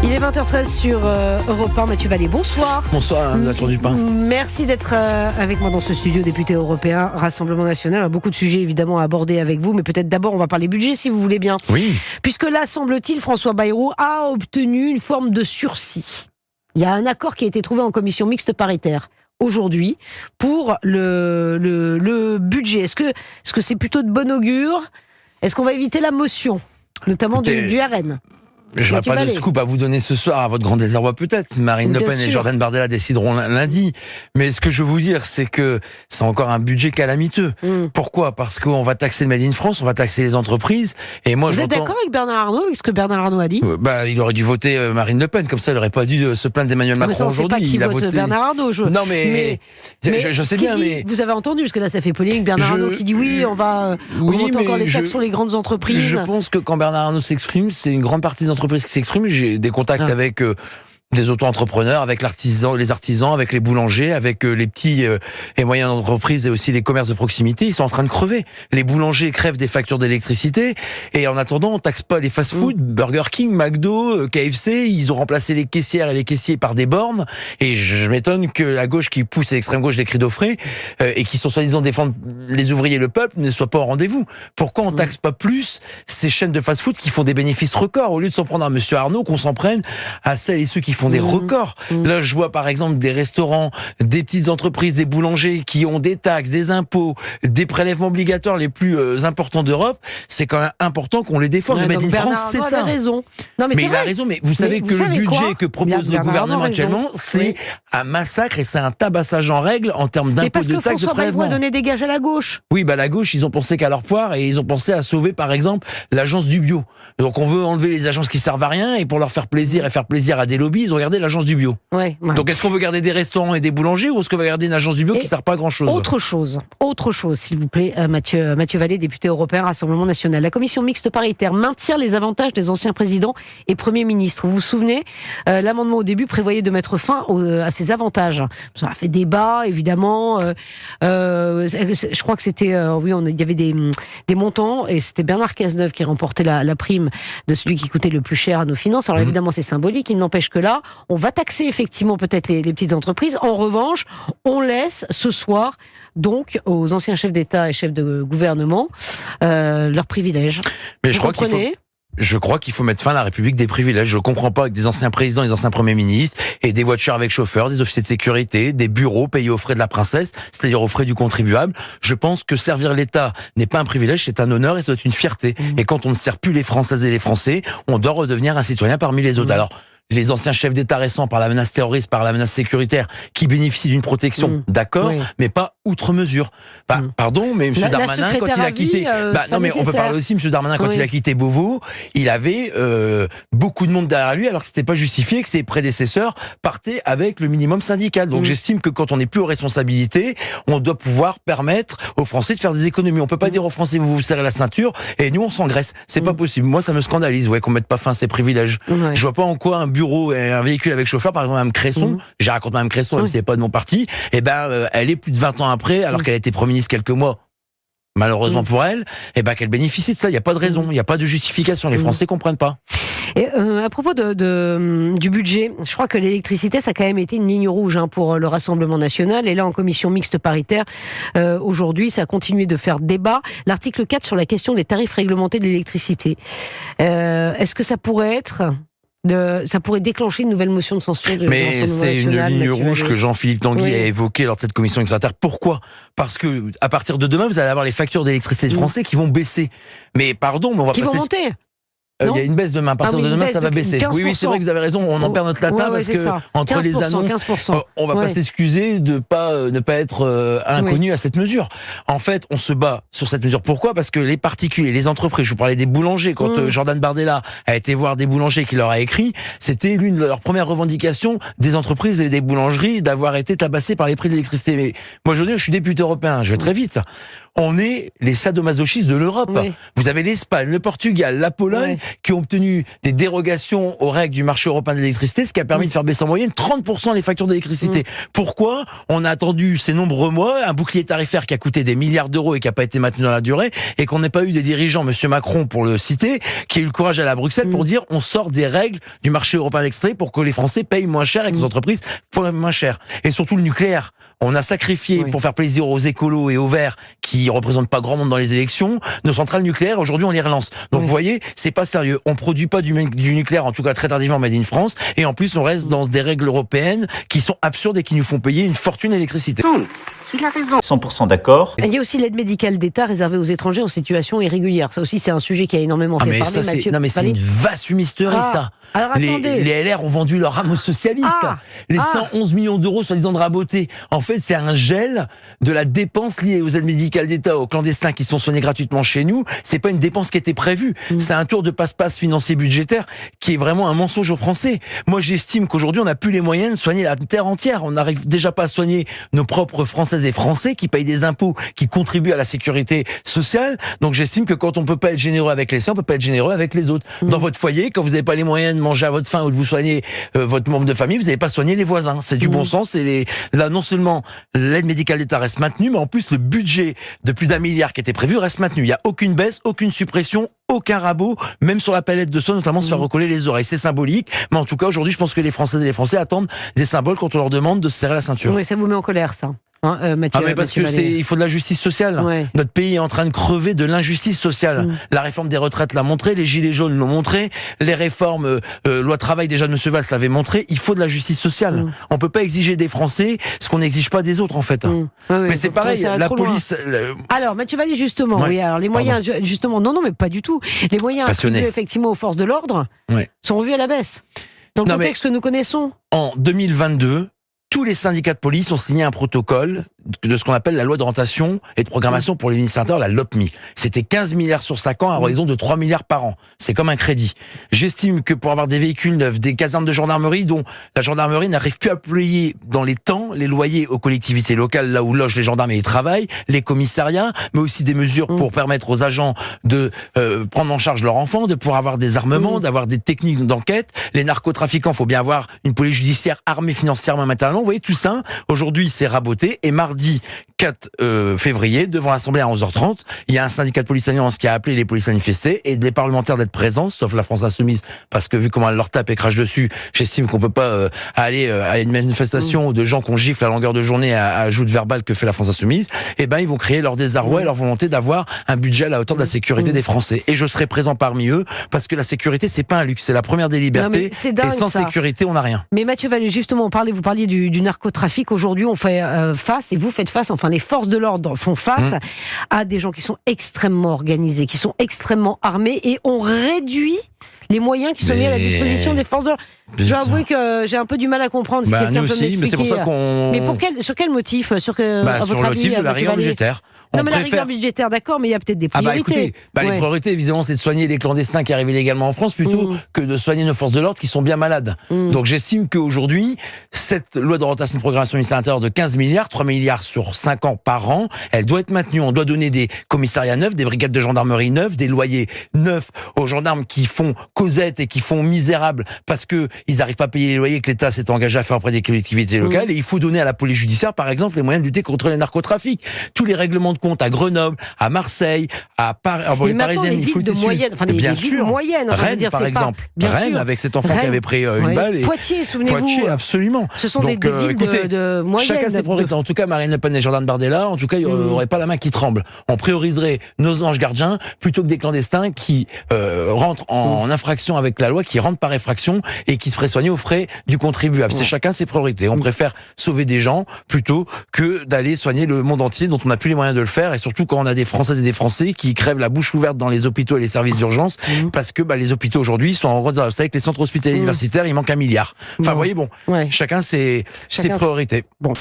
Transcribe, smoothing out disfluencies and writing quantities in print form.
Il est 20h13 sur Europe 1. Mathieu Vallée, bonsoir. Bonsoir, la Tour du Pain. Merci d'être avec moi dans ce studio, député européen, Rassemblement National. Alors, beaucoup de sujets évidemment à aborder avec vous, mais peut-être d'abord on va parler budget si vous voulez bien. Oui. Puisque là, semble-t-il, François Bayrou a obtenu une forme de sursis. Il y a un accord qui a été trouvé en commission mixte paritaire aujourd'hui pour le budget. Est-ce que c'est plutôt de bon augure ? Est-ce qu'on va éviter la motion, notamment du RN ? Je n'aurai pas de scoop à vous donner ce soir, à votre grand désarroi peut-être. Marine Le Pen et Jordan Bardella décideront lundi. Mais ce que je veux vous dire, c'est que c'est encore un budget calamiteux. Pourquoi ? Parce qu'on va taxer le Made in France, on va taxer les entreprises. Et moi, vous êtes d'accord avec Bernard Arnault, avec ce que Bernard Arnault a dit ? Il aurait dû voter Marine Le Pen, comme ça il n'aurait pas dû se plaindre d'Emmanuel Macron aujourd'hui. Mais ça, on ne sait pas qui vote Bernard Arnault. Non mais je sais bien, mais... Vous avez entendu, parce que là ça fait polémique, Bernard Arnault qui dit oui, on monte encore les taxes sur les grandes entreprises. Je pense que quand Bernard Arnault s'exprime, c'est une grande partie des entreprises qui s'expriment. J'ai des contacts avec des auto-entrepreneurs, avec les artisans, avec les boulangers, avec les petits et moyennes entreprises et aussi les commerces de proximité. Ils sont en train de crever. Les boulangers crèvent des factures d'électricité et en attendant, on taxe pas les fast-food, Burger King, McDo, KFC. Ils ont remplacé les caissières et les caissiers par des bornes et je m'étonne que la gauche qui pousse à l'extrême gauche des cris d'Offrey et qui sont soi-disant défendre les ouvriers et le peuple ne soit pas au rendez-vous. Pourquoi on taxe pas plus ces chaînes de fast-food qui font des bénéfices records au lieu de s'en prendre à monsieur Arnault, qu'on s'en prenne à celles et ceux qui font des records. Là, je vois par exemple des restaurants, des petites entreprises, des boulangers qui ont des taxes, des impôts, des prélèvements obligatoires les plus importants d'Europe. C'est quand même important qu'on les défende. Le Made in France, c'est ça. Il a raison. Non, mais il a raison. Mais vous savez que le budget que propose le gouvernement actuellement, c'est un massacre et c'est un tabassage en règle en termes d'impôts, de taxes, de prélèvements. Parce que François Bayrou a donné des gages à la gauche. Oui, la gauche, ils ont pensé qu'à leur poire et ils ont pensé à sauver par exemple l'agence du bio. Donc on veut enlever les agences qui servent à rien et pour leur faire plaisir et faire plaisir à des lobbies, ils ont gardé l'agence du bio. Ouais. Donc est-ce qu'on veut garder des restaurants et des boulangers ou est-ce qu'on va garder une agence du bio qui ne sert pas à grand chose ? Autre chose, s'il vous plaît, Mathieu Vallée, député européen, Rassemblement National. La commission mixte paritaire maintient les avantages des anciens présidents et premiers ministres. Vous vous souvenez, l'amendement au début prévoyait de mettre fin à ces avantages. Ça a fait débat, évidemment. Je crois que c'était, il y avait des montants et c'était Bernard Cazeneuve qui remportait la prime de celui qui coûtait le plus cher à nos finances. Alors évidemment, c'est symbolique. Il n'empêche que là, on va taxer effectivement peut-être les petites entreprises. En revanche, on laisse ce soir donc aux anciens chefs d'État et chefs de gouvernement leurs privilèges. Mais je crois qu'il faut mettre fin à la République des privilèges. Je ne comprends pas avec des anciens présidents, des anciens premiers ministres, et des voitures avec chauffeur, des officiers de sécurité, des bureaux payés aux frais de la princesse, c'est-à-dire aux frais du contribuable. Je pense que servir l'État n'est pas un privilège, c'est un honneur et ça doit être une fierté. Et quand on ne sert plus les Françaises et les Français, on doit redevenir un citoyen parmi les autres. Alors, les anciens chefs d'État récents par la menace terroriste, par la menace sécuritaire, qui bénéficient d'une protection, d'accord, mais pas outre mesure. Pardon, mais M. Darmanin, quand il a quitté... non, mais on peut parler aussi, M. Darmanin, quand il a quitté Beauvau, il avait beaucoup de monde derrière lui, alors que c'était pas justifié que ses prédécesseurs partaient avec le minimum syndical. Donc j'estime que quand on n'est plus aux responsabilités, on doit pouvoir permettre aux Français de faire des économies. On peut pas dire aux Français, vous vous serrez la ceinture, et nous on s'engraisse. C'est pas possible. Moi, ça me scandalise, qu'on mette pas fin à ces privilèges. Je vois pas en quoi un bureau et un véhicule avec chauffeur, par exemple Mme Cresson, j'ai raconté Mme Cresson, même si c'est pas de mon parti, elle est plus de 20 ans après, alors qu'elle a été Premier ministre quelques mois, malheureusement pour elle, qu'elle bénéficie de ça. Il n'y a pas de raison, il n'y a pas de justification. Les Français comprennent pas. Et à propos du budget, je crois que l'électricité, ça a quand même été une ligne rouge pour le Rassemblement National. Et là, en commission mixte paritaire, aujourd'hui, ça a continué de faire débat. L'article 4 sur la question des tarifs réglementés de l'électricité. Est-ce que ça pourrait ça pourrait déclencher une nouvelle motion de censure de Mais c'est une ligne rouge que Jean-Philippe Tanguy a évoquée lors de cette commission mixte paritaire. Pourquoi ? Parce que à partir de demain, vous allez avoir les factures d'électricité des Français qui vont baisser. Mais pardon, mais on va qui passer... vont monter. Il y a une baisse demain. À partir de demain, ça va baisser. 15%. Oui, c'est vrai que vous avez raison. On en perd notre latin parce que entre 15%, les annonces, 15%. On va pas s'excuser de ne pas être inconnu à cette mesure. En fait, on se bat sur cette mesure. Pourquoi ? Parce que les particuliers, les entreprises, je vous parlais des boulangers, quand Jordan Bardella a été voir des boulangers qui leur a écrit, c'était l'une de leurs premières revendications des entreprises et des boulangeries d'avoir été tabassées par les prix de l'électricité. Mais moi, aujourd'hui, je suis député européen, je vais très vite. on est les sadomasochistes de l'Europe. Oui. Vous avez l'Espagne, le Portugal, la Pologne, qui ont obtenu des dérogations aux règles du marché européen de l'électricité, ce qui a permis de faire baisser en moyenne 30% les factures d'électricité. Pourquoi on a attendu ces nombreux mois, un bouclier tarifaire qui a coûté des milliards d'euros et qui n'a pas été maintenu dans la durée, et qu'on n'ait pas eu des dirigeants, monsieur Macron pour le citer, qui a eu le courage d'aller à Bruxelles pour dire on sort des règles du marché européen de l'électricité pour que les Français payent moins cher et que les entreprises payent moins cher. Et surtout le nucléaire. On a sacrifié, pour faire plaisir aux écolos et aux verts, qui représentent pas grand monde dans les élections, nos centrales nucléaires, aujourd'hui on les relance. Donc vous voyez, c'est pas sérieux. On produit pas du nucléaire, en tout cas très tardivement, made in France, et en plus on reste dans des règles européennes qui sont absurdes et qui nous font payer une fortune d'électricité. Il a raison. 100% d'accord. Il y a aussi l'aide médicale d'État réservée aux étrangers en situation irrégulière. Ça aussi, c'est un sujet qui a énormément fait parler, Mathieu. Non mais c'est une vaste fumisterie, ça. Alors attendez. Les LR ont vendu leur âme aux socialistes. Les 111 millions d'euros soi-disant de rabotés. En fait, c'est un gel de la dépense liée aux aides médicales d'État, aux clandestins qui sont soignés gratuitement chez nous. C'est pas une dépense qui était prévue. C'est un tour de passe-passe financier budgétaire qui est vraiment un mensonge aux Français. Moi, j'estime qu'aujourd'hui, on n'a plus les moyens de soigner la terre entière. On n'arrive déjà pas à soigner nos propres Françaises et Français qui payent des impôts, qui contribuent à la sécurité sociale. Donc, j'estime que quand on peut pas être généreux avec les siens, on peut pas être généreux avec les autres. Dans votre foyer, quand vous n'avez pas les moyens de manger à votre faim ou de vous soigner votre membre de famille, vous n'avez pas soigné les voisins. C'est du bon sens. Et là, non seulement l'aide médicale d'État reste maintenue, mais en plus le budget de plus d'1 milliard qui était prévu reste maintenu. Il n'y a aucune baisse, aucune suppression, aucun rabot, même sur la palette de soins, notamment se faire recoller les oreilles. C'est symbolique, mais en tout cas aujourd'hui, je pense que les Françaises et les Français attendent des symboles quand on leur demande de se serrer la ceinture. Oui, ça vous met en colère, ça. Mathieu, mais parce que il faut de la justice sociale. Notre pays est en train de crever de l'injustice sociale. La réforme des retraites l'a montré, les gilets jaunes l'ont montré, les réformes loi travail déjà de M. Valls l'avait montré. Il faut de la justice sociale. On peut pas exiger des Français ce qu'on n'exige pas des autres en fait. Mais c'est pareil, la police. Alors Mathieu Vallée, justement, alors les moyens, justement, non, mais pas du tout. Les moyens attribués effectivement aux forces de l'ordre sont revus à la baisse. Dans le contexte que nous connaissons. En 2022. Tous les syndicats de police ont signé un protocole de ce qu'on appelle la loi d'orientation et de programmation pour les ministères, la LOPMI. C'était 15 milliards sur 5 ans à horizon de 3 milliards par an. C'est comme un crédit. J'estime que pour avoir des véhicules neufs, des casernes de gendarmerie dont la gendarmerie n'arrive plus à payer dans les temps les loyers aux collectivités locales, là où logent les gendarmes et ils travaillent, les commissariats, mais aussi des mesures pour permettre aux agents de prendre en charge leurs enfants, de pouvoir avoir des armements, d'avoir des techniques d'enquête. Les narcotrafiquants, faut bien avoir une police judiciaire armée financièrement, matériellement. Vous voyez, tout ça, aujourd'hui, c'est raboté. Et mardi 4 février, devant l'Assemblée à 11h30, il y a un syndicat de police alliance qui a appelé les polices à manifester et les parlementaires d'être présents, sauf la France Insoumise, parce que vu comment elle leur tape et crache dessus, j'estime qu'on peut pas aller à une manifestation de gens qu'on gifle à longueur de journée à joute verbale que fait la France Insoumise. Et ben, ils vont crier leur désarroi et leur volonté d'avoir un budget à la hauteur de la sécurité des Français. Et je serai présent parmi eux, parce que la sécurité, c'est pas un luxe, c'est la première des libertés. C'est dingue, et sans sécurité, on n'a rien. Mais Mathieu Vallée, justement, vous parliez du narcotrafic. Aujourd'hui, on fait face, et vous faites face, enfin les forces de l'ordre font face à des gens qui sont extrêmement organisés, qui sont extrêmement armés, et on réduit les moyens qui sont mis à la disposition des forces de l'ordre. Je dois avouer que j'ai un peu du mal à comprendre. Si quelqu'un peut m'expliquer. Mais c'est pour ça qu'on... Mais sur quel motif à votre avis, sur le motif de la rigueur budgétaire. Non, mais la rigueur budgétaire, d'accord, mais il y a peut-être des priorités. Les priorités, évidemment, c'est de soigner les clandestins qui arrivent illégalement en France plutôt que de soigner nos forces de l'ordre qui sont bien malades. Donc j'estime qu'aujourd'hui, cette loi d'orientation de programmation ministère de l'Intérieur de 15 milliards, 3 milliards sur 5 ans par an, elle doit être maintenue. On doit donner des commissariats neufs, des brigades de gendarmerie neuves, des loyers neufs aux gendarmes qui font causette et qui font misérable parce que ils n'arrivent pas à payer les loyers que l'État s'est engagé à faire auprès des collectivités locales. Et il faut donner à la police judiciaire, par exemple, les moyens de lutter contre les narcotrafics. Tous les règlements de compte à Grenoble, à Marseille, à Paris, les parisiennes, il faut de moyenne, enfin bien des sûr, moyennes, Rennes par exemple, Rennes avec cet enfant qui avait pris une balle. Et Poitiers, souvenez-vous. Poitiers, absolument. Ce sont des villes de moyennes. Chacun ses priorités. En tout cas, Marine Le Pen et Jordan Bardella, en tout cas, il n'y aurait pas la main qui tremble. On prioriserait nos anges gardiens plutôt que des clandestins qui rentrent en infraction avec la loi, qui rentrent par effraction et qui se feraient soigner aux frais du contribuable. C'est chacun ses priorités. On préfère sauver des gens plutôt que d'aller soigner le monde entier dont on n'a plus les moyens de le faire, et surtout quand on a des Françaises et des Français qui crèvent la bouche ouverte dans les hôpitaux et les services d'urgence parce que les hôpitaux aujourd'hui sont en gros avec les centres hospitaliers universitaires, il manque 1 milliard. Enfin, vous voyez, chacun ses priorités. Bon.